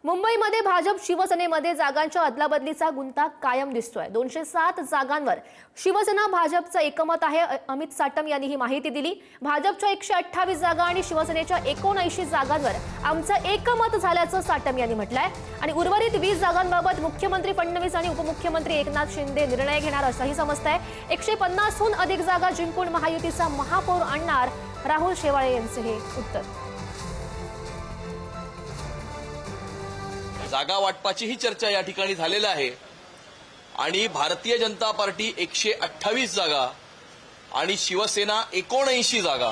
मुंबईमध्ये भाजप शिवसेनेमध्ये जागांच्या अदलाबदलीचा गुंता कायम दिसतोय। 207 जागांवर शिवसेना भाजपचं एकमत आहे। अमित साटम यांनी ही माहिती दिली। भाजपच्या 128 जागा आणि शिवसेनेच्या 79 जागांवर आमचं एकमत झाल्याचं साटम यांनी म्हटलंय आणि उर्वरित 20 जागांबाबत मुख्यमंत्री फडणवीस आणि उपमुख्यमंत्री एकनाथ शिंदे निर्णय घेणार असंही समजतंय। 150हून अधिक जागा जिंकून महायुतीचा महापौर आणणार राहुल शेवाळे यांचे हे उत्तर। जागा वाटपाची ही चर्चा या ठिकाणी झालेली आहे आणि भारतीय जनता पार्टी 128 जागा आणि शिवसेना 79 जागा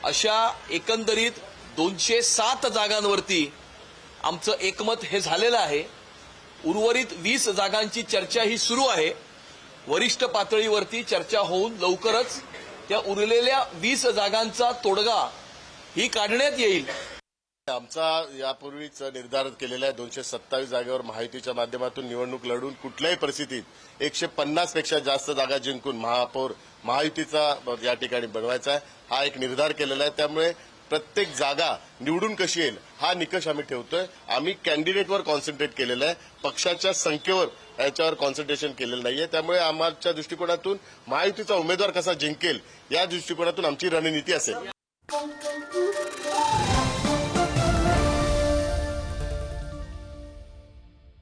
अशा एकंदरीत 207 जागांवरती आमचं एकमत हे झालेलं आहे। उर्वरित 20 जागांची चर्चा ही सुरू आहे। वरिष्ठ पातळीवरती चर्चा होऊन लवकरच त्या उरलेल्या 20 जागांचा तोडगा ही काढण्यात येईल। आमचा यापूर्वीच निर्धार केलेला आहे 227 जागेवर महायुतीच्या माध्यमातून निवडणूक लढून कुठल्याही परिस्थितीत 150 पेक्षा जास्त जागा जिंकून महापौर महायुतीचा या ठिकाणी बनवायचा आहे, हा एक निर्धार केलेला आहे। त्यामुळे प्रत्येक जागा निवडून कशी येईल हा निकष आम्ही ठेवतोय। आम्ही कॅन्डिडेटवर कॉन्सन्ट्रेट केलेलं आहे, पक्षाच्या संख्येवर याच्यावर कॉन्सन्ट्रेशन केलेलं नाहीये। त्यामुळे आमच्या दृष्टिकोनातून महायुतीचा उमेदवार कसा जिंकेल या दृष्टिकोनातून आमची रणनीती असेल।